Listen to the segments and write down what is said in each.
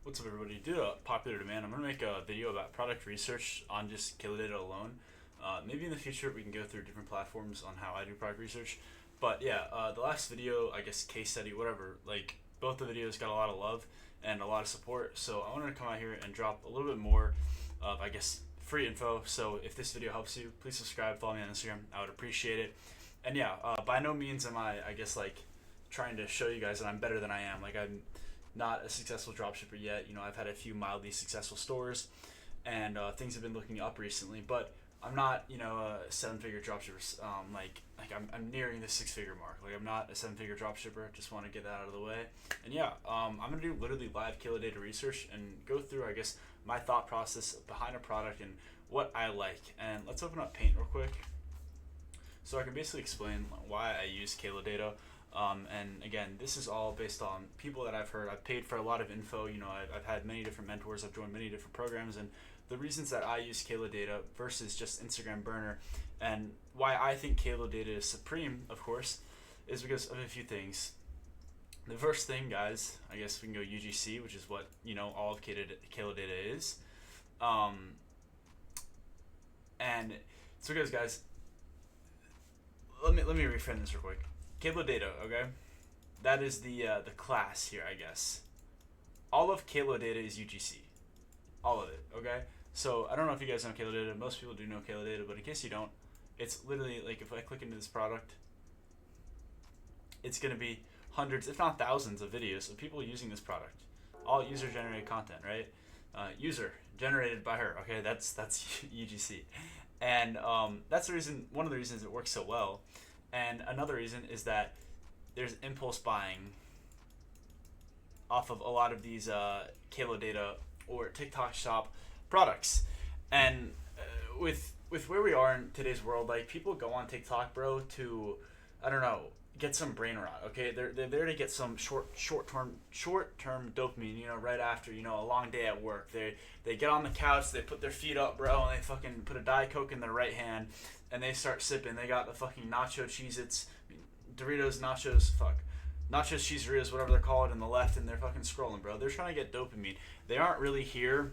What's up, everybody? Due to popular demand, I'm going to make a video about product research on just Killer Data alone. Maybe in the future we can go through different platforms on how I do product research. But yeah, the last video, I guess case study, whatever, like both the videos got a lot of love and a lot of support. So I wanted to come out here and drop a little bit more of, I guess, free info. So if this video helps you, please subscribe, follow me on Instagram. I would appreciate it. And yeah, by no means am I guess, like trying to show you guys that I'm better than I am. Like, I'm not a successful dropshipper yet. You know, I've had a few mildly successful stores, and things have been looking up recently. But I'm not, a seven-figure dropshipper. I'm nearing the six-figure mark. Like, I'm not a seven-figure dropshipper. Just want to get that out of the way. And yeah, I'm gonna do literally live killer data research and go through, I guess, my thought process behind a product and what I like. And let's open up Paint real quick, so I can basically explain why I use Kalo data. And again, this is all based on people that I've heard. I've paid for a lot of info. I've had many different mentors. I've joined many different programs, and the reasons that I use Kalo data versus just Instagram burner, and why I think Kalo data is supreme, of course, is because of a few things. The first thing, guys, I guess we can go UGC, which is what all of Kalo data is. And so, guys, let me reframe this real quick. Kalo data, okay? That is the class here, I guess. All of Kalo data is UGC. All of it, okay? So I don't know if you guys know Kalo data. Most people do know Kalo data, but in case you don't, it's literally like if I click into this product, it's gonna be hundreds, if not thousands, of videos of people using this product. All user-generated content, right? User generated by her. Okay, that's UGC, and that's the reason. One of the reasons it works so well. And another reason is that there's impulse buying off of a lot of these Kalo data or TikTok shop products. And with where we are in today's world, like, people go on TikTok, bro, to, I don't know, get some brain rot. Okay, they're there to get some short term dopamine. Right after a long day at work, they get on the couch, they put their feet up, bro, and they fucking put a Diet Coke in their right hand, and they start sipping. They got the fucking nacho Cheez-Its, Doritos, nachos, nachos, cheeseritas, whatever they're called, in the left, and they're fucking scrolling, bro. They're trying to get dopamine. They aren't really here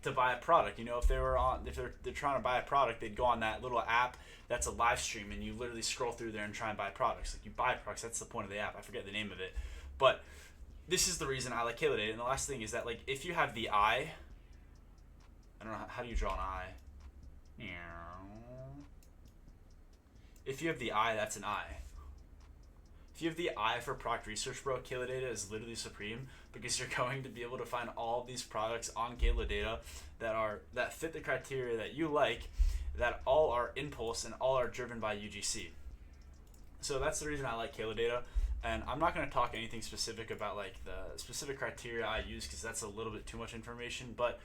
to buy a product. If they're trying to buy a product, they'd go on that little app that's a live stream, and you literally scroll through there and try and buy products. Like, you buy products. That's the point of the app. I forget the name of it, but this is the reason I like Kalo data. And the last thing is that, like, if you have the eye, I don't know, how do you draw an eye? If you have the eye, that's an eye. If you have the eye for product research, bro, Kalo data is literally supreme, because you're going to be able to find all of these products on Kalo data that fit the criteria that you like, that all are impulse and all are driven by UGC. So that's the reason I like Kalo data. And I'm not going to talk anything specific about, like, the specific criteria I use, because that's a little bit too much information. But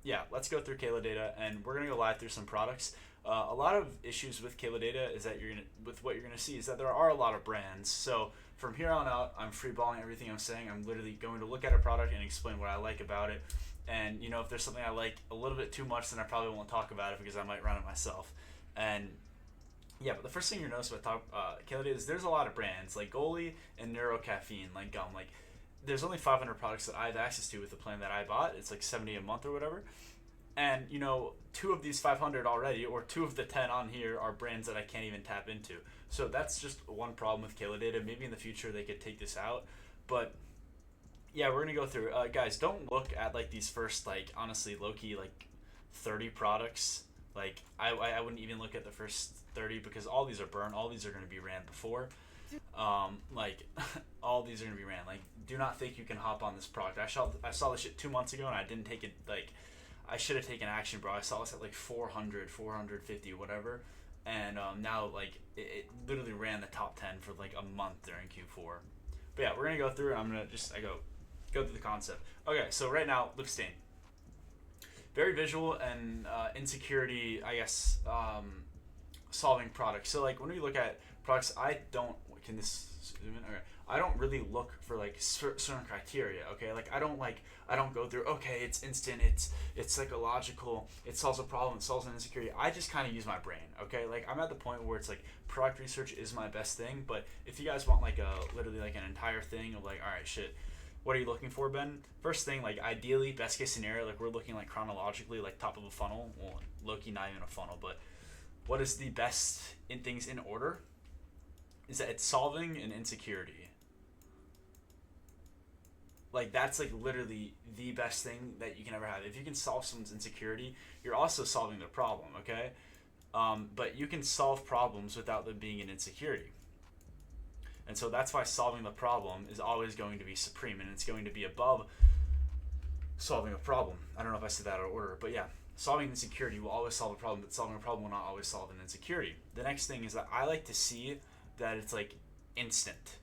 yeah, let's go through Kalo data, and we're going to go live through some products. A lot of issues with Kalo data is that what you're gonna see is that there are a lot of brands. So from here on out, I'm freeballing everything I'm saying. I'm literally going to look at a product and explain what I like about it. And if there's something I like a little bit too much, then I probably won't talk about it, because I might run it myself. And yeah, but the first thing you notice about Kalo data is there's a lot of brands, like Goli and Neuro Caffeine, like gum. Like, there's only 500 products that I have access to with the plan that I bought. It's like $70 a month or whatever. And, two of these 500 already, or two of the 10 on here, are brands that I can't even tap into. So that's just one problem with Kalo data. Maybe in the future they could take this out. But yeah, we're going to go through. Guys, don't look at, like, these first, like, honestly, low-key, like, 30 products. Like, I wouldn't even look at the first 30, because all these are burned. All these are going to be ran before. Like, all these are going to be ran. Like, do not think you can hop on this product. I saw this shit 2 months ago, and I didn't take it, like, I should have taken action, bro. I saw this at like 400, 450, whatever. And now, like, it literally ran the top 10 for like a month during Q4. But yeah, we're going to go through it. I'm going to go through the concept. Okay, so right now, lip stain. Very visual and insecurity, I guess, solving products. So, like, when we look at products, can this zoom in? Okay. I don't really look for, like, certain criteria, okay? Like, I don't go through, okay, it's instant, it's psychological, it solves a problem, it solves an insecurity. I just kind of use my brain, okay? Like, I'm at the point where it's like, product research is my best thing, but if you guys want, like, literally, like, an entire thing of, like, all right, shit, What are you looking for, Ben? First thing, like ideally, best case scenario, like we're looking like chronologically, like top of a funnel. Well, low-key not even a funnel, but what is the best in things in order? Is that it's solving an insecurity. Like that's like literally the best thing that you can ever have. If you can solve someone's insecurity, you're also solving their problem. Okay, but you can solve problems without them being an insecurity. And so that's why solving the problem is always going to be supreme, and it's going to be above solving a problem. I don't know if I said that out of order, but yeah, solving insecurity will always solve a problem, but solving a problem will not always solve an insecurity. The next thing is that I like to see that it's like instant,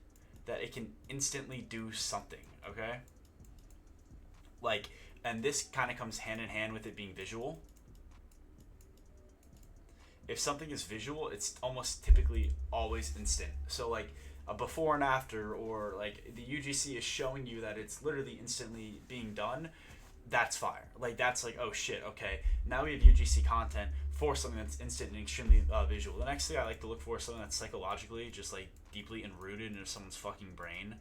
that it can instantly do something, okay? Like, and this kind of comes hand in hand with it being visual. If something is visual, it's almost typically always instant. So like a before and after, or like the UGC is showing you that it's literally instantly being done, that's fire. Like that's like, oh shit, okay, now we have UGC content for something that's instant and extremely visual. The next thing I like to look for is something that's psychologically just like deeply enrooted into someone's fucking brain.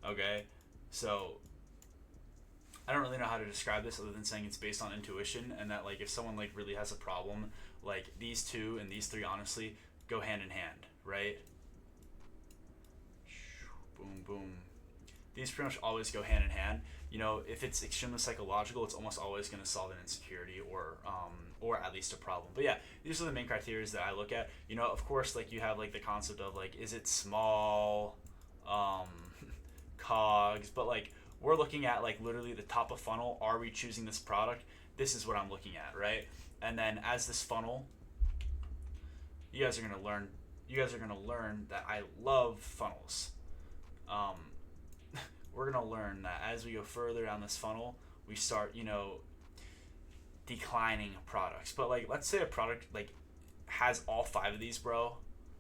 Okay, so I don't really know how to describe this other than saying it's based on intuition, and that like if someone like really has a problem, like these two and these three honestly go hand in hand, right? Boom, boom. These pretty much always go hand in hand. You know, if it's extremely psychological, it's almost always going to solve an insecurity or at least a problem. But yeah, these are the main criteria that I look at. You know, of course, like you have like the concept of like, is it small, cogs, but like we're looking at like literally the top of funnel. Are we choosing this product? This is what I'm looking at, right? And then as this funnel, you guys are gonna learn. You guys are gonna learn that I love funnels. We're gonna learn that as we go further down this funnel, we start, you know, declining products. But like, let's say a product like has all 5 of these, bro.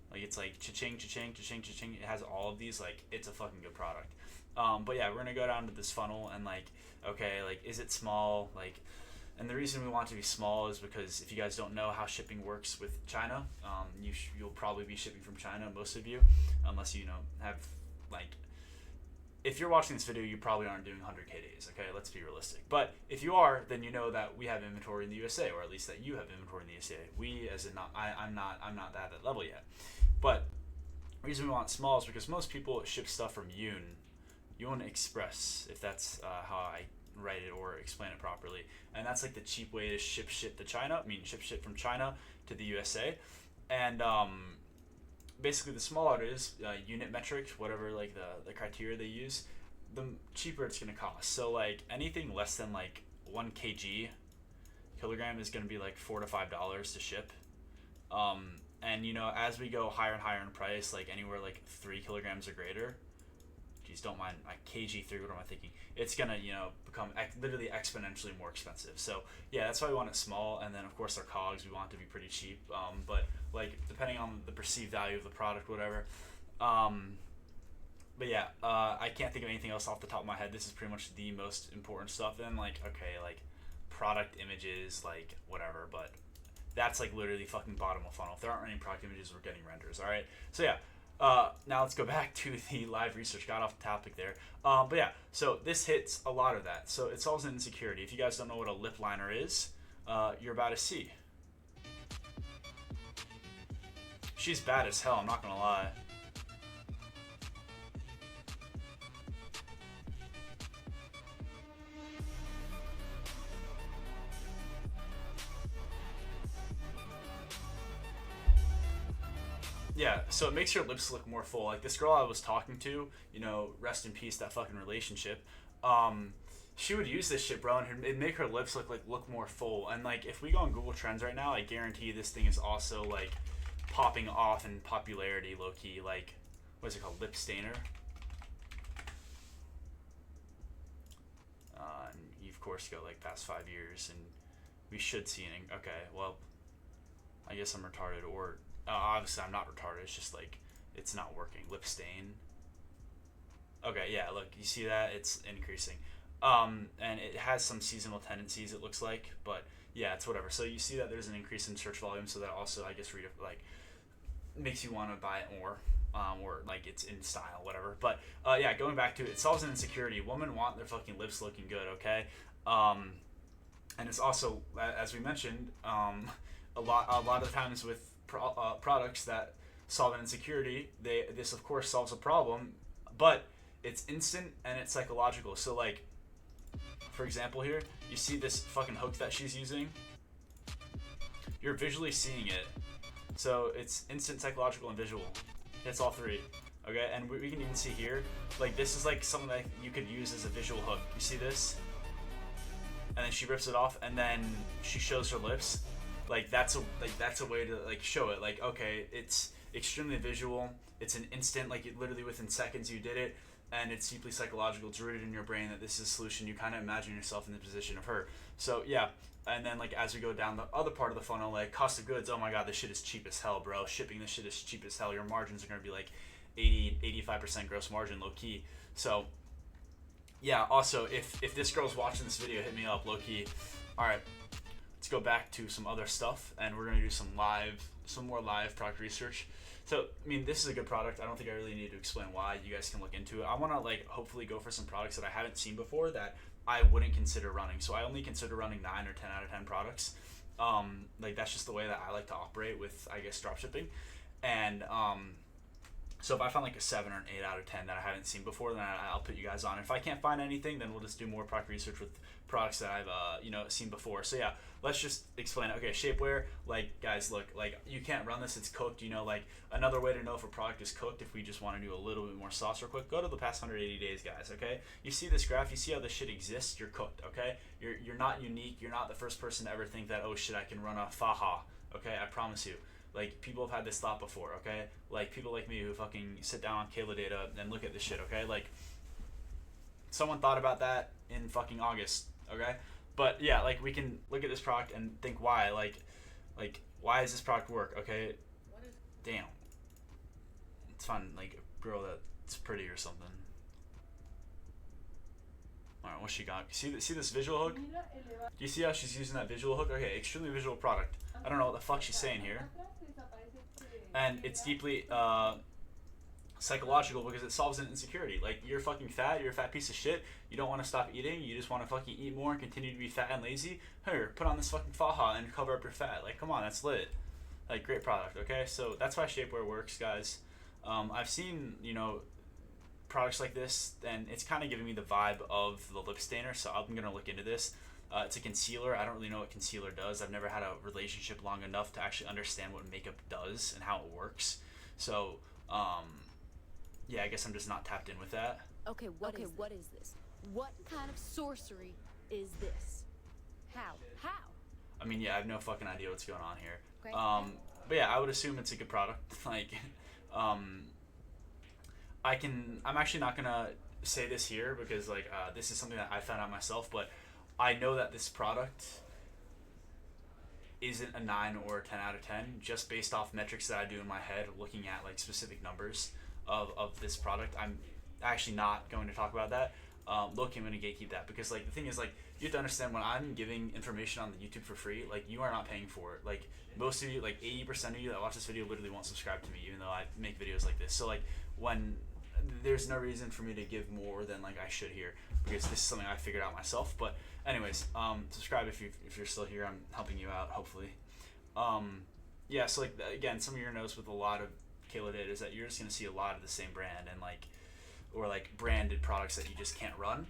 Like it's like cha-ching, cha-ching, cha-ching, cha-ching. It has all of these. Like it's a fucking good product. But yeah, we're gonna go down to this funnel and like, okay, like is it small? Like, and the reason we want it to be small is because if you guys don't know how shipping works with China, you'll probably be shipping from China, most of you, unless you know have like. If you're watching this video, you probably aren't doing 100K days, okay? Let's be realistic. But if you are, then you know that we have inventory in the USA, or at least that you have inventory in the USA. We, as in, I'm not at that level yet. But the reason we want small is because most people ship stuff from Yun Express, if that's how I write it or explain it properly. And that's like the cheap way to ship shit to China. I mean, ship shit from China to the USA. And basically the smaller it is, unit metric, whatever like the criteria they use, the cheaper it's going to cost. So like anything less than like 1 kilogram is going to be like $4 to $5 to ship. And you know, as we go higher and higher in price, like anywhere like 3 kilograms or greater, geez, don't mind my kg3, what am I thinking? It's gonna, you know, become literally exponentially more expensive. So yeah, that's why we want it small. And then of course our cogs, we want it to be pretty cheap. But like depending on the perceived value of the product, whatever. But yeah, I can't think of anything else off the top of my head. This is pretty much the most important stuff. And like, okay, like product images, like whatever, but that's like literally fucking bottom of funnel. If there aren't any product images, we're getting renders. All right. So yeah. Now let's go back to the live research. Got off the topic there. But yeah, so this hits a lot of that. So it solves an insecurity. If you guys don't know what a lip liner is, you're about to see. She's bad as hell, I'm not gonna lie. Yeah, so it makes your lips look more full. Like this girl I was talking to, you know, rest in peace, that fucking relationship. She would use this shit, bro, and it'd make her lips look more full. And like, if we go on Google Trends right now, I guarantee this thing is also like popping off in popularity, low key. Like, what is it called? Lip stainer. And you of course go like past 5 years, and we should see an. Okay, well, I guess I'm retarded, or obviously I'm not retarded. It's just like it's not working. Lip stain. Okay, yeah, look, you see that? It's increasing. And it has some seasonal tendencies, it looks like, but yeah, it's whatever. So you see that there's an increase in search volume, so that also, I guess, makes you want to buy it more. or like it's in style, whatever. But yeah, going back to it, it solves an insecurity. Women want their fucking lips looking good, okay? And it's also, as we mentioned, a lot of times with products that solve an insecurity, this of course solves a problem, but it's instant and it's psychological. So like, for example, here you see this fucking hook that she's using. You're visually seeing it, so it's instant, psychological, and visual. It's all three. Okay, and we can even see here, like this is like something that you could use as a visual hook. You see this? And then she rips it off, and then she shows her lips. Like that's a way to like show it. Like, okay, it's extremely visual. It's an instant, like it literally within seconds you did it, and it's deeply psychological. It's rooted in your brain that this is a solution. You kind of imagine yourself in the position of her. So yeah, and then like as we go down the other part of the funnel, like cost of goods. Oh my god, this shit is cheap as hell, bro. Shipping this shit is cheap as hell. Your margins are gonna be like 85% gross margin, low key. So yeah, also if this girl's watching this video, hit me up, low key. All right, let's go back to some other stuff, and we're gonna do some more live product research. So I mean, this is a good product. I don't think I really need to explain why. You guys can look into it. I want to like hopefully go for some products that I haven't seen before that I wouldn't consider running. So I only consider running 9 or 10 out of 10 products. Like that's just the way that I like to operate with, I guess, dropshipping. And so if I find like a 7 or an 8 out of 10 that I haven't seen before, then I'll put you guys on. If I can't find anything, then we'll just do more product research with products that I've seen before. So yeah, let's just explain it. Okay, shapewear, like guys, look, like you can't run this, it's cooked. Like another way to know if a product is cooked, if we just want to do a little bit more sauce real quick, go to the past 180 days, guys. Okay, you see this graph, you see how this shit exists, you're cooked. Okay, you're not unique, you're not the first person to ever think that, oh shit, I can run a faha. Okay, I promise you. Like, people have had this thought before, okay? Like, people like me who fucking sit down on Kayla data and look at this shit, okay? Like, someone thought about that in fucking August, okay? But, yeah, like, we can look at this product and think why. Like why does this product work, okay? Damn. It's fun, like, a girl that's pretty or something. Alright, what's she got? See this visual hook? Do you see how she's using that visual hook? Okay, extremely visual product. I don't know what the fuck she's saying here. And it's deeply psychological because it solves an insecurity. Like, you're fucking fat, you're a fat piece of shit, you don't want to stop eating, you just want to fucking eat more and continue to be fat and lazy. Here, put on this fucking faja and cover up your fat. Like, come on, that's lit. Like, great product, okay? So that's why shapewear works, guys. I've seen, products like this, and it's kind of giving me the vibe of the lip stainer, so I'm going to look into this. It's a concealer. I don't really know what concealer does. I've never had a relationship long enough to actually understand what makeup does and how it works. So, yeah, I guess I'm just not tapped in with that. Okay, what is this? What kind of sorcery is this? How? I mean, yeah, I have no fucking idea what's going on here. But yeah, I would assume it's a good product. Like, I'm actually not gonna say this here because this is something that I found out myself, but I know that this product isn't a 9 or a 10 out of 10 just based off metrics that I do in my head, looking at like specific numbers of this product. I'm actually not going to talk about that. Look, I'm going to gatekeep that because like the thing is, like, you have to understand, when I'm giving information on the YouTube for free, like, you are not paying for it. Like, most of you, like 80% of you that watch this video literally won't subscribe to me even though I make videos like this. So like, when there's no reason for me to give more than like I should here because this is something I figured out myself. But anyways, subscribe if you're still here. I'm helping you out, hopefully. Yeah, so like, again, some of your notes with a lot of Kayla data is that you're just gonna see a lot of the same brand and like, or like branded products that you just can't run.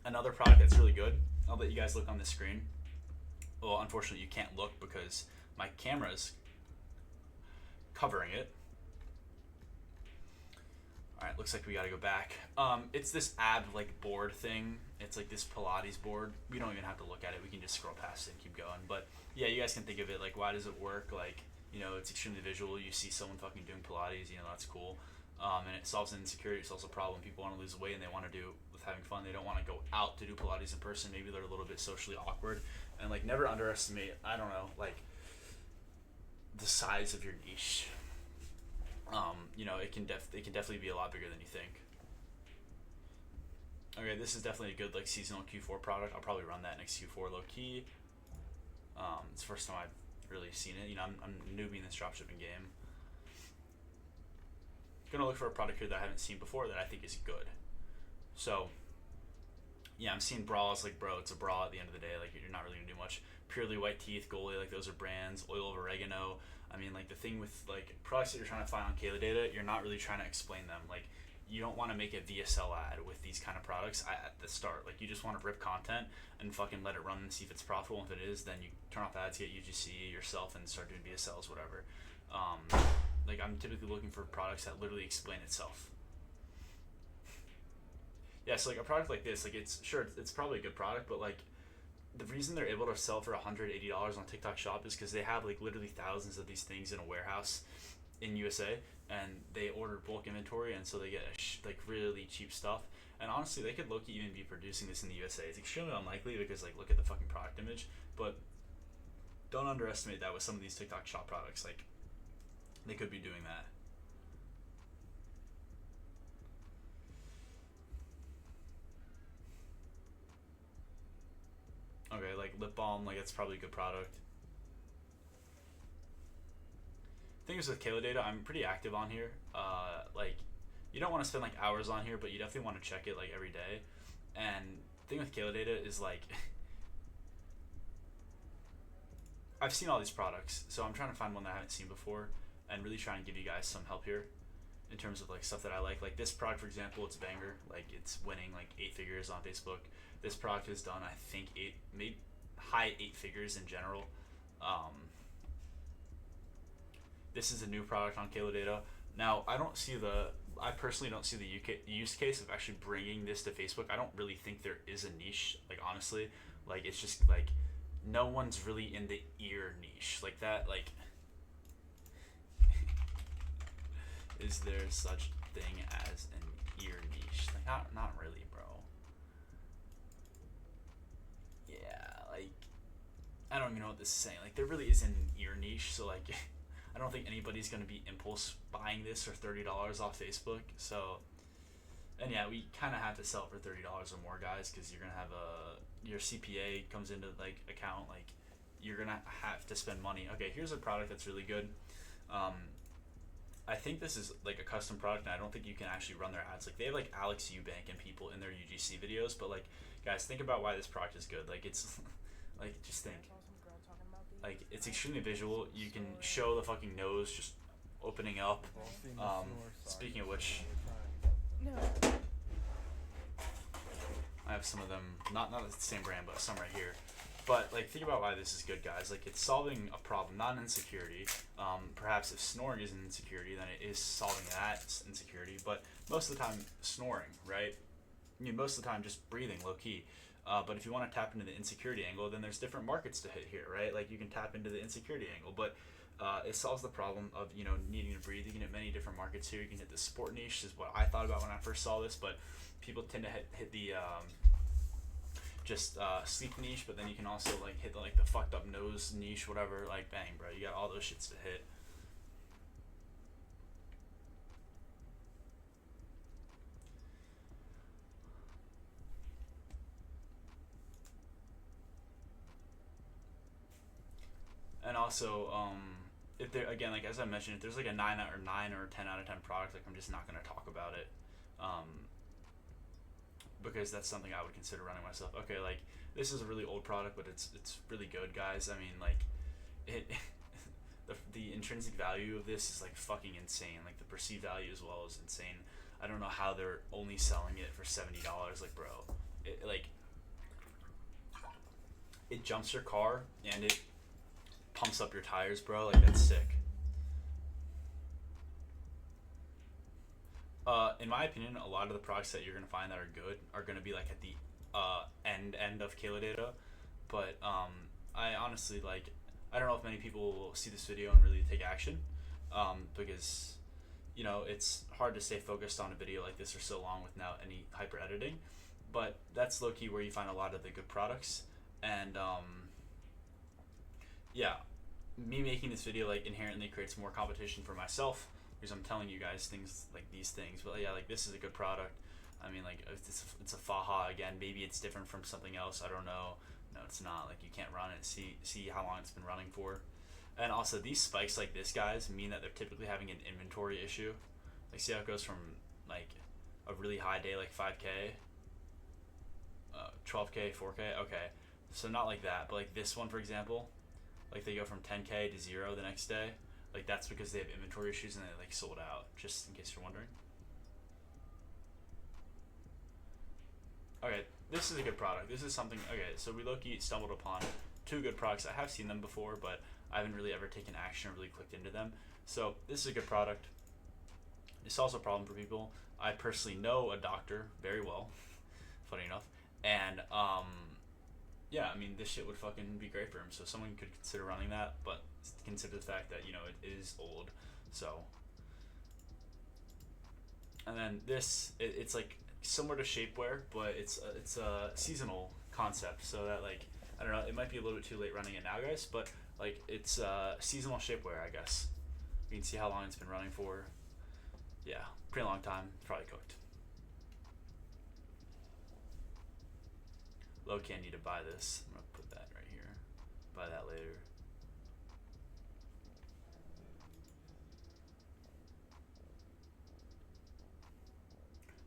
Another product that's really good, I'll let you guys look on the screen. Well, unfortunately you can't look because my camera's covering it. Alright, looks like we gotta go back. It's this ab like board thing. It's like this Pilates board. We don't even have to look at it. We can just scroll past it and keep going. But yeah, you guys can think of it like, why does it work? Like, it's extremely visual. You see someone fucking doing Pilates, that's cool. And it solves an insecurity. It solves a problem. People want to lose weight and they want to do it with having fun. They don't want to go out to do Pilates in person. Maybe they're a little bit socially awkward. And like, never underestimate, I don't know, like the size of your niche. It can definitely be a lot bigger than you think. Okay, this is definitely a good like seasonal Q4 product. I'll probably run that next Q4 low key. It's the first time I've really seen it. I'm a newbie in this dropshipping game. gonna look for a product here that I haven't seen before that I think is good. So yeah, I'm seeing bras, like, bro, it's a bra at the end of the day. Like, you're not really gonna do much. Purely White Teeth, Goalie, like, those are brands. Oil of Oregano. I mean, like, the thing with, like, products that you're trying to find on Kayla Data, you're not really trying to explain them. Like, you don't want to make a VSL ad with these kind of products at the start. Like, you just want to rip content and fucking let it run and see if it's profitable. If it is, then you turn off ads, get UGC yourself, and start doing VSLs, whatever. Like, I'm typically looking for products that literally explain itself. Yeah, so like a product like this, like, it's sure it's probably a good product, but like the reason they're able to sell for $180 on TikTok Shop is because they have like literally thousands of these things in a warehouse in USA, and they order bulk inventory, and so they get like really cheap stuff. And honestly, they could low-key even be producing this in the USA. It's extremely unlikely because, like, look at the fucking product image, but don't underestimate that with some of these TikTok Shop products. Like, they could be doing that. Okay, like lip balm, like, it's probably a good product. Thing is with Kayla Data, I'm pretty active on here. Like, you don't want to spend like hours on here, but you definitely want to check it like every day. And thing with Kayla Data is like, I've seen all these products, so I'm trying to find one that I haven't seen before, and really trying to give you guys some help here in terms of like stuff that I like. Like this product, for example, it's a banger. Like, it's winning like 8 figures on Facebook. This product has done, I think, maybe high 8 figures in general. This is a new product on Kayla Data. Now, I personally don't see the use case of actually bringing this to Facebook. I don't really think there is a niche, like, honestly. Like, it's just like no one's really in the ear niche like that. Like, is there such thing as an ear niche? Like, not really, bro. Yeah, like, I don't even know what this is saying. Like, there really isn't an ear niche, so like I don't think anybody's gonna be impulse buying this for $30 off Facebook. So, and yeah, we kind of have to sell it for $30 or more, guys, because you're gonna have your CPA comes into like account. Like, you're gonna have to spend money. Okay, here's a product that's really good. I think this is like a custom product, and I don't think you can actually run their ads. Like, they have like Alex Eubank and people in their UGC videos, but like, guys, think about why this product is good. Like, it's like, just think. Like, it's extremely visual. You can show the fucking nose just opening up. Speaking of which, I have some of them, not the same brand, but some right here. But like, think about why this is good, guys. Like, it's solving a problem, not an insecurity. Perhaps if snoring is an insecurity, then it is solving that insecurity. But most of the time, snoring, right? I mean, most of the time, just breathing, low key. But if you want to tap into the insecurity angle, then there's different markets to hit here, right? Like, you can tap into the insecurity angle, but it solves the problem of, you know, needing to breathe. You can hit many different markets here. You can hit the sport niche, is what I thought about when I first saw this, but people tend to hit the sleep niche, but then you can also like hit the fucked up nose niche, whatever. Like, bang, bro, you got all those shits to hit. And also, if there, again, like, as I mentioned, if there's like a 9 or 10 out of 10 product, like, I'm just not gonna talk about it, because that's something I would consider running myself. Okay, like, this is a really old product, but it's really good, guys. I mean, like, it the intrinsic value of this is like fucking insane. Like, the perceived value as well is insane. I don't know how they're only selling it for $70. Like, bro, it jumps your car and it pumps up your tires, bro. Like, that's sick. In my opinion, a lot of the products that you're gonna find that are good are gonna be like at the end of Kayla Data. But I honestly, like, I don't know if many people will see this video and really take action, because, you know, it's hard to stay focused on a video like this for so long without any hyper editing. But that's low key where you find a lot of the good products. And yeah, me making this video like inherently creates more competition for myself, because I'm telling you guys things like these things. But yeah, like, this is a good product. I mean, like, it's a Faha again. Maybe it's different from something else. I don't know. No, it's not. Like, you can't run it. See how long it's been running for. And also, these spikes like this, guys, mean that they're typically having an inventory issue. Like, see how it goes from like a really high day, like 5K, 12K, 4K. Okay, so not like that, but like this one, for example, like they go from 10K to 0 the next day. Like, that's because they have inventory issues and they like sold out. Just in case you're wondering. Okay, this is a good product. This is something. Okay, so we low-key stumbled upon two good products. I have seen them before, but I haven't really ever taken action or really clicked into them. So this is a good product. It solves a problem for people. I personally know a doctor very well, funny enough, and yeah, I mean, this shit would fucking be great for him. So someone could consider running that, but consider the fact that, you know, it is old. So, and then this, it's like similar to shapewear, but it's a seasonal concept. So that, like, I don't know, it might be a little bit too late running it now, guys, but like it's seasonal shapewear, I guess. You can see how long it's been running for. Yeah, pretty long time. It's probably cooked. Low key, I need to buy this. I'm gonna put that right here. Buy that later.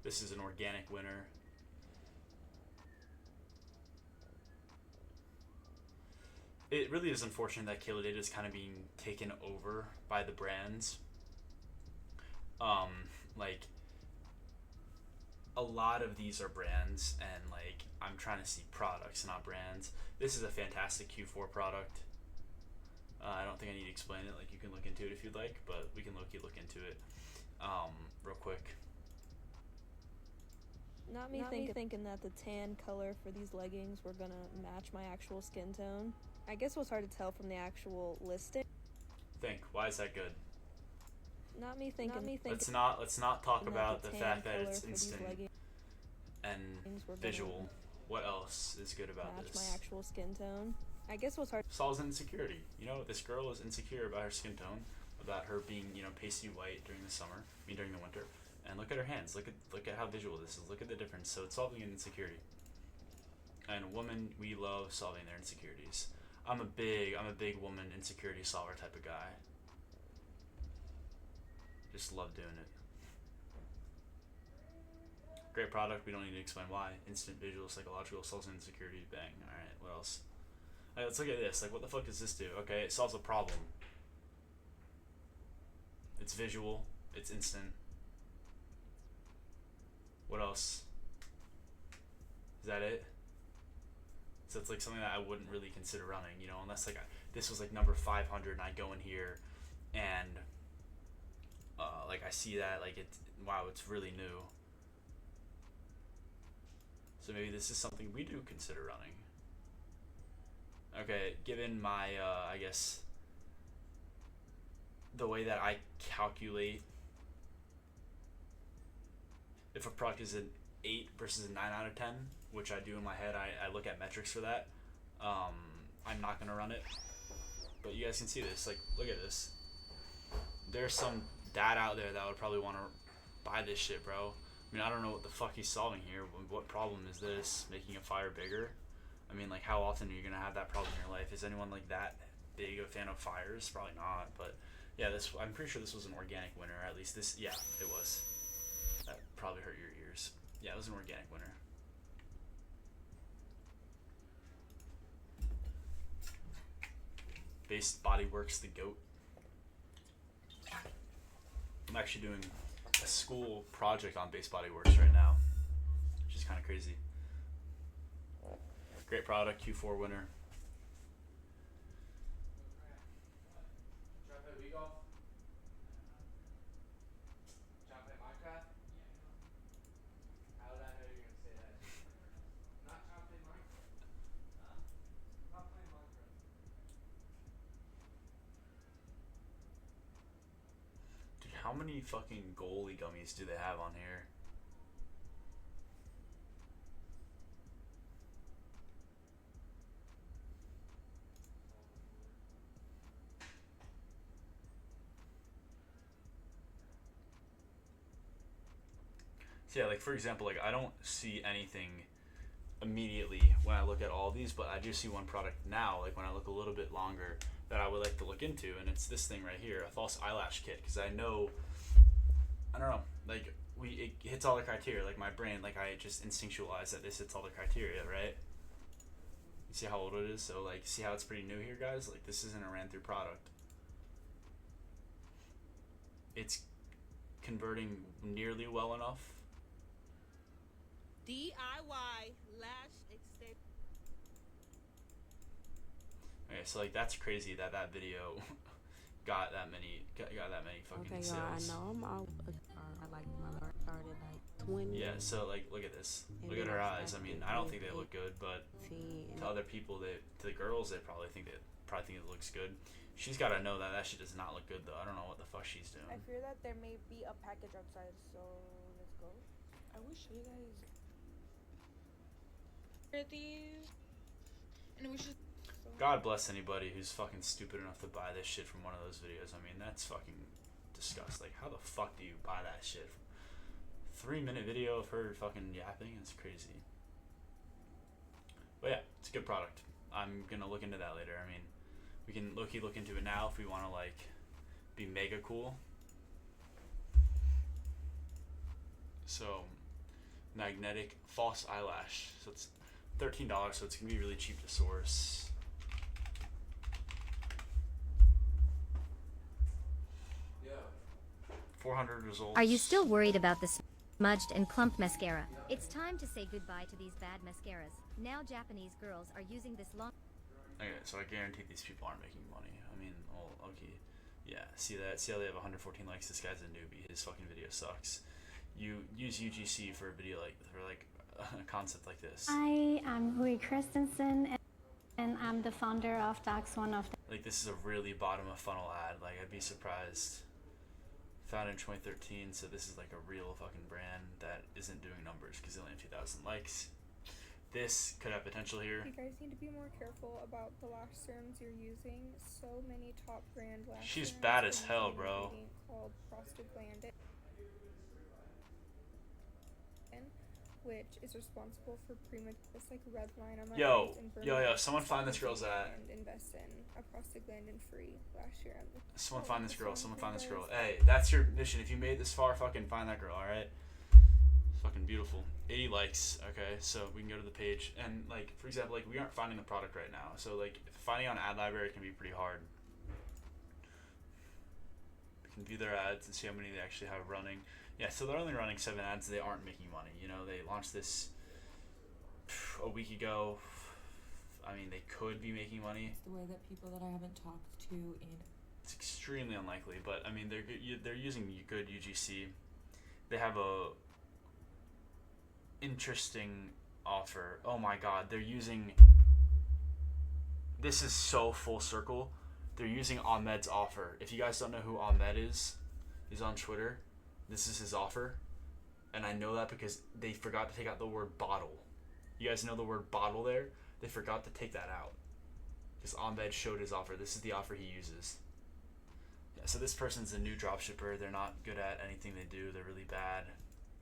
This is an organic winner. It really is unfortunate that Kayla Data is kind of being taken over by the brands. Like, a lot of these are brands, and like I'm trying to see products, not brands. This is a fantastic Q4 product. I don't think I need to explain it. Like, you can look into it if you'd like, but we can look into it real quick. Not me thinking that the tan color for these leggings were gonna match my actual skin tone. I guess it was hard to tell from the actual listing. Think, why is that good? Not me thinking. Let's not talk about the fact that it's for these instant leggings and were gonna visual. What else is good about match this? my actual skin tone. I guess it was hard. Solves insecurity. You know, this girl is insecure about her skin tone, about her being, you know, pasty white during the summer, I mean during the winter. And look at her hands. Look at how visual this is. Look at the difference. So it's solving an insecurity. And women, we love solving their insecurities. I'm a big woman insecurity solver type of guy. Just love doing it. Great product. We don't need to explain why. Instant visual, psychological, solves insecurity. Bang. All right. What else? Alright, let's look at this. Like, what the fuck does this do? Okay, it solves a problem. It's visual. It's instant. What else? Is that it? So it's like something that I wouldn't really consider running, you know, unless like this was like number 500 and I go in here and like I see that like it's really new. So maybe this is something we do consider running. Okay, given my I guess the way that I calculate if a product is an 8 versus a 9 out of 10, which I do in my head, I look at metrics for that. I'm not gonna run it, but you guys can see this. Like, look at this. There's some dad out there that would probably want to buy this shit, bro. I mean, I don't know what the fuck he's solving here. What problem is this? Making a fire bigger? I mean, like, how often are you gonna have that problem in your life? Is anyone like that big a fan of fires? Probably not. But yeah, I'm pretty sure this was an organic winner. At least this, yeah, it was. That probably hurt your ears. Yeah, it was an organic winner. Base Body Works, the GOAT. I'm actually doing a school project on Base Body Works right now, which is kind of crazy. Great product, Q4 winner. How many fucking goalie gummies do they have on here? So yeah, like for example, like I don't see anything immediately when I look at all of these, but I do see one product now, like when I look a little bit longer, that I would like to look into, and it's this thing right here, a false eyelash kit, because I know I don't know, like it hits all the criteria. Like my brain, like I just instinctualize that this hits all the criteria, right? You see how old it is? So like, see how it's pretty new here, guys? Like this isn't a ran through product. It's converting nearly well enough. DIY lash extension. Okay, so like that's crazy that that video got that many fucking Okay, sales. y'all, I know I'm out. I like my hair started like 20. Yeah, so like look at this. And Look at then her I eyes. I started mean, I don't think they with look good, but 10. to other people, to the girls, they probably think it looks good. She's got to know that that shit does not look good though. I don't know what the fuck she's doing. I fear that there may be a package outside, so let's go. I wish you guys these, and it was just. God bless anybody who's fucking stupid enough to buy this shit from one of those videos. I mean, that's fucking disgusting. Like, how the fuck do you buy that shit? 3-minute video of her fucking yapping? It's crazy. But yeah, it's a good product. I'm gonna look into that later. I mean, we can look into it now if we want to like be mega cool. So, magnetic false eyelash. So it's $13, so it's gonna be really cheap to source. Yeah. 400 results. Are you still worried about the smudged and clumped mascara? It's time to say goodbye to these bad mascaras. Now Japanese girls are using this long... Okay, so I guarantee these people aren't making money. I mean, well, okay. Yeah, see that? See how they have 114 likes? This guy's a newbie. His fucking video sucks. You use UGC for a video like a concept like this. I am Rui Christensen, and I'm the founder of Dax, one of the... Like, this is a really bottom of funnel ad. Like, I'd be surprised. Founded in 2013, so this is like a real fucking brand that isn't doing numbers because they only have 2,000 likes. This could have potential here. You guys need to be more careful about the lash serums you're using. So many top brand lash She's serums bad are as hell, using bro. an ingredient called prostaglandin, which is responsible for this like red line on my eyes and burn my Someone eyes. find this girl's ad. And invest in a prostaglandin-free lash serum. Someone find this girl. Someone find this girl. Hey, that's your mission. If you made this far, fucking find that girl, alright? Fucking beautiful. 80 likes. Okay, so we can go to the page. And, like, for example, like, we aren't finding the product right now. So, like, finding on ad library can be pretty hard. We can view their ads and see how many they actually have running. Yeah, so they're only running 7 ads. They aren't making money. You know, they launched this a week ago. I mean, they could be making money. It's the way that people that I haven't talked to in... It's extremely unlikely, but I mean, they're using good UGC. They have a interesting offer. Oh my god, they're using... This is so full circle. They're using Ahmed's offer. If you guys don't know who Ahmed is, he's on Twitter. This is his offer. And I know that because they forgot to take out the word bottle. You guys know the word bottle there? They forgot to take that out. Because Ahmed showed his offer. This is the offer he uses. Yeah, so this person's a new dropshipper. They're not good at anything they do. They're really bad.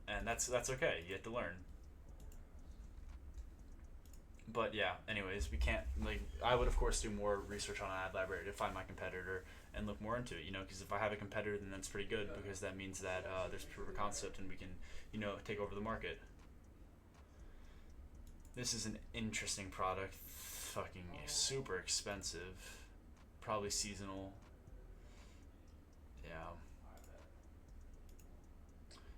And that's okay. You have to learn. But yeah, anyways, we can't, like, I would of course do more research on an ad library to find my competitor and look more into it, you know, because if I have a competitor, then that's pretty good, because that means that there's proof of concept and we can, you know, take over the market. This is an interesting product, fucking super expensive, probably seasonal. Yeah.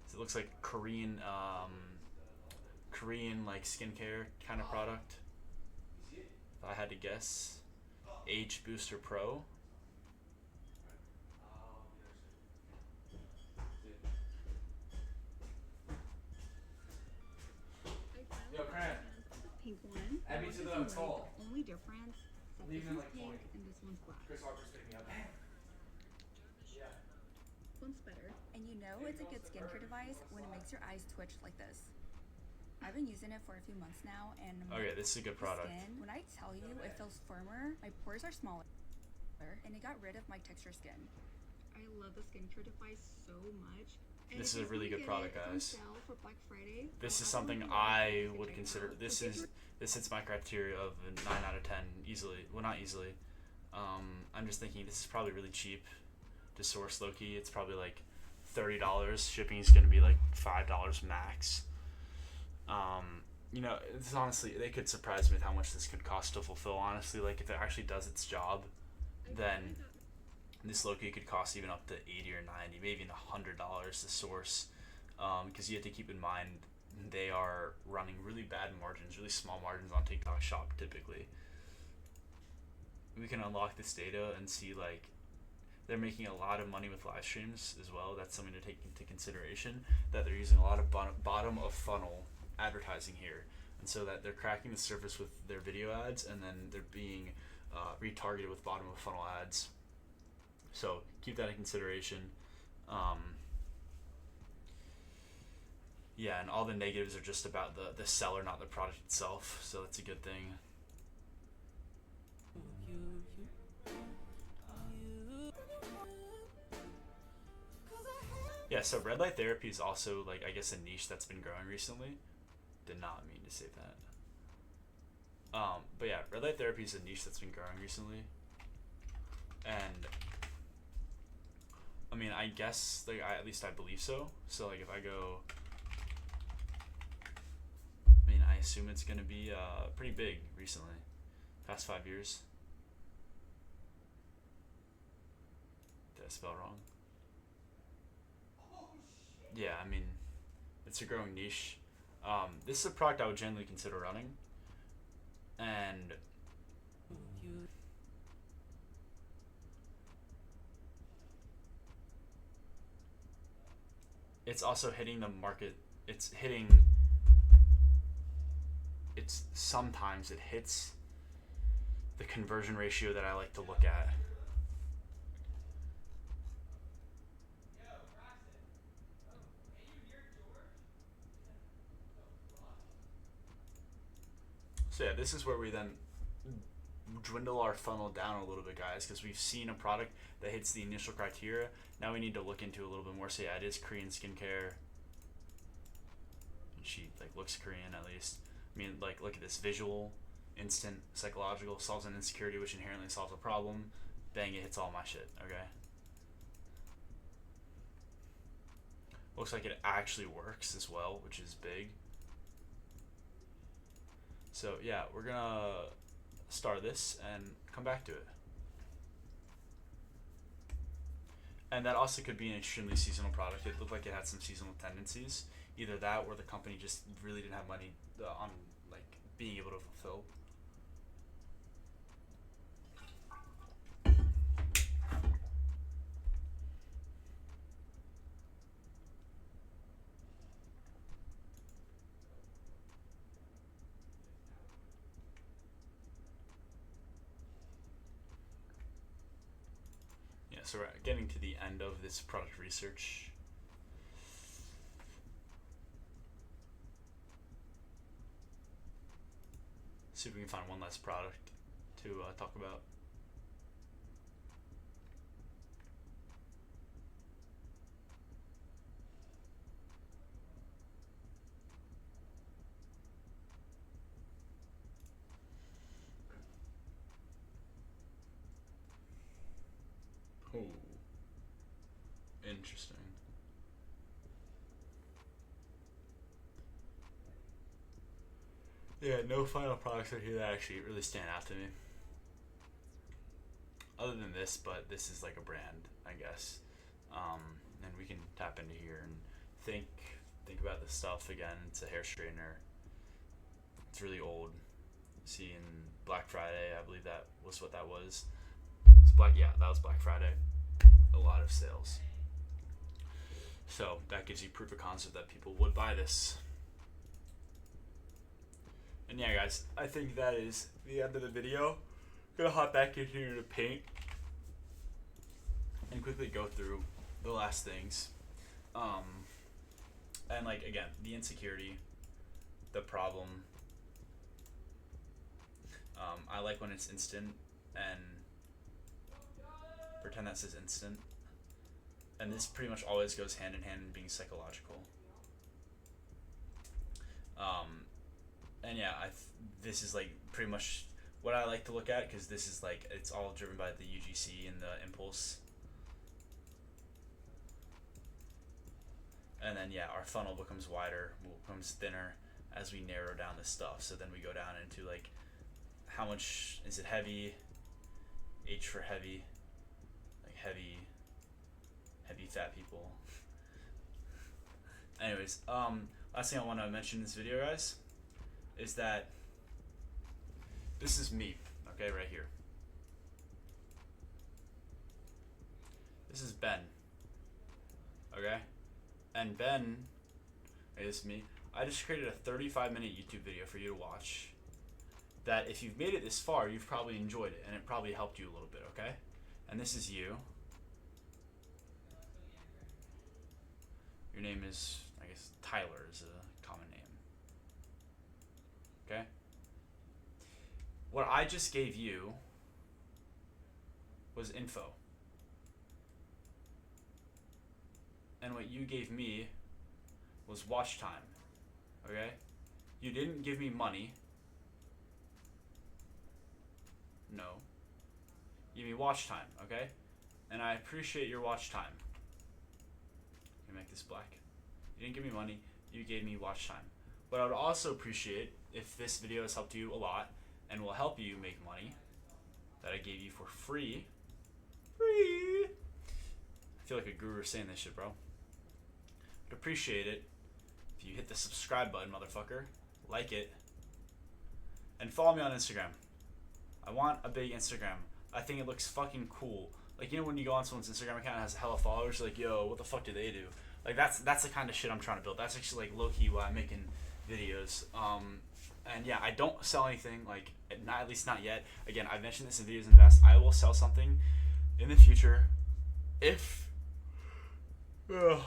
So it looks like Korean like skincare kind of product. If I had to guess, Age Booster Pro. Yo, Cran. Pink one. Add me to the call. Only difference is that this Leaving in one's like pink 20. and this one's black. Chris Harper's picking me up. Yeah. This one's better. And you know it's a good skincare device when it makes your eyes twitch like this. I've been using it for a few months now, and Okay, this is a good product. skin, when I tell you it feels firmer, my pores are smaller, and it got rid of my texture skin. I love the skincare device so much. And This if is a you really can good get product, it on guys. sale for Black Friday, This is I something don't I know would right consider. now. This But if hits my criteria of a 9 out of 10 easily. Well, not easily. I'm just thinking this is probably really cheap to source low-key. It's probably like $30. Shipping is going to be like $5 max. You know, it's honestly, they could surprise me with how much this could cost to fulfill. Honestly, like if it actually does its job, then this low-key could cost even up to $80 or $90, maybe even $100 to source. Because you have to keep in mind they are running really bad margins, really small margins on TikTok Shop typically. We can unlock this data and see like they're making a lot of money with live streams as well. That's something to take into consideration, that they're using a lot of bottom of funnel advertising here, and so that they're cracking the surface with their video ads, and then they're being retargeted with bottom of funnel ads. So keep that in consideration. Yeah, and all the negatives are just about the seller, not the product itself, so that's a good thing. Yeah, so red light therapy is also, like, I guess a niche that's been growing recently. Did not mean to say that. But yeah, red light therapy is a niche that's been growing recently. And I mean, I guess, like, at least I believe so. So, like, if I go, I mean, I assume it's going to be pretty big recently. Past 5 years. Did I spell wrong? Yeah, I mean, it's a growing niche. This is a product I would generally consider running. And it's also hitting the market. Sometimes it hits the conversion ratio that I like to look at. So yeah, this is where we then dwindle our funnel down a little bit, guys, because we've seen a product that hits the initial criteria. Now we need to look into a little bit more. So yeah, it is Korean skincare. She like looks Korean at least. I mean, like, look at this: visual, instant, psychological, solves an insecurity which inherently solves a problem. Bang, it hits all my shit. Okay. Looks like it actually works as well, which is big. So yeah, we're gonna start this and come back to it. And that also could be an extremely seasonal product. It looked like it had some seasonal tendencies. Either that, or the company just really didn't have money on like being able to fulfill. So we're getting to the end of this product research. See if we can find one last product to talk about. Oh, interesting. Yeah, no final products are here that actually really stand out to me. Other than this, but this is like a brand, I guess. And we can tap into here and think about this stuff again. It's a hair straightener. It's really old. See, in Black Friday, I believe that was what that was. That was Black Friday. A lot of sales. So that gives you proof of concept that people would buy this. And yeah, guys, I think that is the end of the video. Gonna hop back in here to paint and quickly go through the last things. And like, again, the insecurity, the problem. I like when it's instant, and pretend that says instant. And this pretty much always goes hand in hand in being psychological. And yeah, this is like pretty much what I like to look at, because this is like, it's all driven by the UGC and the impulse. And then, yeah, our funnel becomes wider, becomes thinner as we narrow down this stuff. So then we go down into, like, how much is it heavy? H for heavy. Like, heavy fat people. Anyways, last thing I want to mention in this video, guys, is that this is me, okay, right here. This is Ben, okay? And Ben, this is me. I just created a 35-minute YouTube video for you to watch that if you've made it this far, you've probably enjoyed it, and it probably helped you a little bit, okay? And this is you. Your name is, I guess, Tyler is a common name. Okay? What I just gave you was info. And what you gave me was watch time. Okay? You didn't give me money. No. You gave me watch time, okay? And I appreciate your watch time. Can you make this black? You didn't give me money, you gave me watch time. What I would also appreciate, if this video has helped you a lot and will help you make money, that I gave you for free. Free! I feel like a guru saying this shit, bro. I'd appreciate it if you hit the subscribe button, motherfucker. Like it. And follow me on Instagram. I want a big Instagram. I think it looks fucking cool. Like, you know when you go on someone's Instagram account and has hella followers, like, yo, what the fuck do they do? Like, that's the kind of shit I'm trying to build. That's actually, like, low-key why I'm making videos. And yeah, I don't sell anything, like, at least not yet. Again, I've mentioned this in videos in the past. I will sell something in the future if or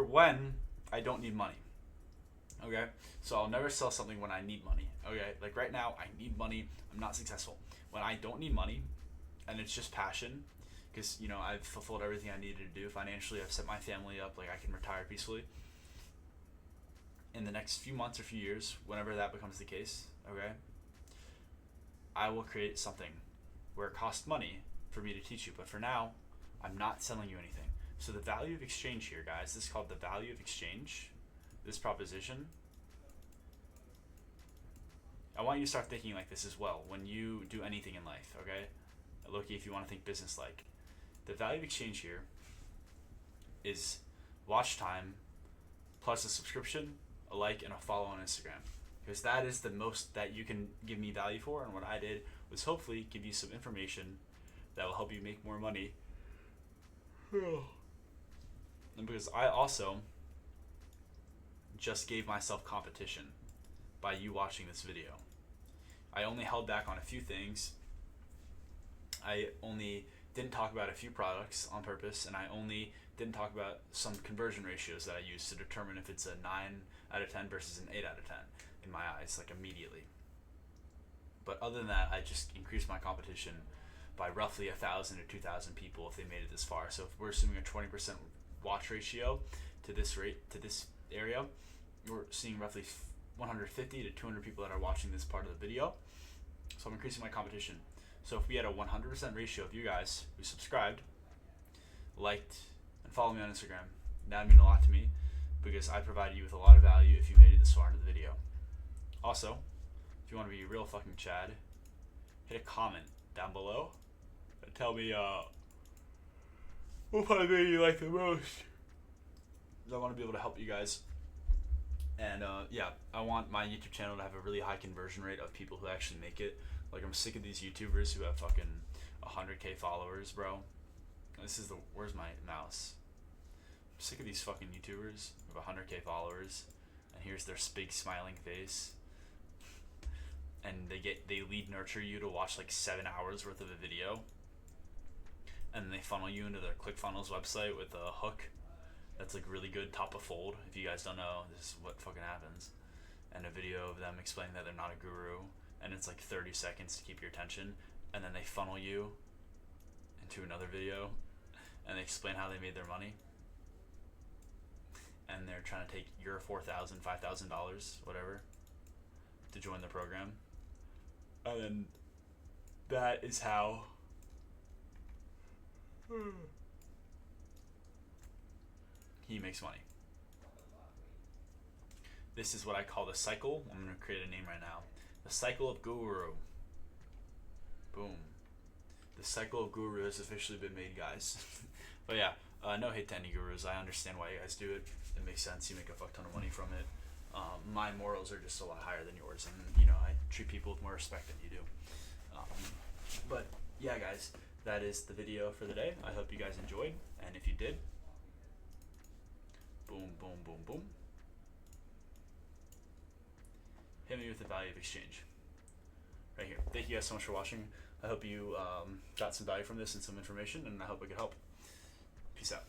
when I don't need money. Okay? So I'll never sell something when I need money. Okay? Like right now, I need money. I'm not successful. When I don't need money, and it's just passion, because, you know, I've fulfilled everything I needed to do financially. I've set my family up. Like, I can retire peacefully in the next few months or few years, whenever that becomes the case. Okay? I will create something where it costs money for me to teach you. But for now, I'm not selling you anything. So the value of exchange here, guys, this is called the value of exchange. This proposition, I want you to start thinking like this as well when you do anything in life, okay? Loki, if you want to think business-like. The value of exchange here is watch time plus a subscription, a like, and a follow on Instagram. Because that is the most that you can give me value for, and what I did was hopefully give you some information that will help you make more money. And because I also just gave myself competition by you watching this video. I only held back on a few things. I only didn't talk about a few products on purpose, and I only didn't talk about some conversion ratios that I use to determine if it's a 9 out of 10 versus an 8 out of 10 in my eyes, like immediately. But other than that, I just increased my competition by roughly 1,000 to 2,000 people if they made it this far. So if we're assuming a 20% watch ratio to this area, we're seeing roughly 150 to 200 people that are watching this part of the video. So I'm increasing my competition. So if we had a 100% ratio of you guys who subscribed, liked, and followed me on Instagram, that would mean a lot to me because I provided you with a lot of value if you made it this far into the video. Also, if you want to be a real fucking Chad, hit a comment down below and tell me what part of the video you like the most. I want to be able to help you guys. And yeah, I want my YouTube channel to have a really high conversion rate of people who actually make it. Like, I'm sick of these YouTubers who have fucking 100K followers, bro. Where's my mouse? I'm sick of these fucking YouTubers who have 100K followers, and here's their big smiling face. And they lead nurture you to watch like 7 hours worth of a video. And then they funnel you into their ClickFunnels website with a hook that's like really good, top of fold. If you guys don't know, this is what fucking happens. And a video of them explaining that they're not a guru, and it's like 30 seconds to keep your attention, and then they funnel you into another video, and they explain how they made their money. And they're trying to take your $4,000, $5,000, whatever, to join the program. And then that is how he makes money. This is what I call the cycle. I'm going to create a name right now. The cycle of Guru. Boom. The cycle of Guru has officially been made, guys. But yeah, no hate to any gurus. I understand why you guys do it. It makes sense. You make a fuck ton of money from it. My morals are just a lot higher than yours, and you know, I treat people with more respect than you do. But yeah, guys, that is the video for the day. I hope you guys enjoyed, and if you did, boom, boom, boom, boom. Hit me with the value of exchange right here. Thank you guys so much for watching. I hope you got some value from this and some information, and I hope it could help. Peace out.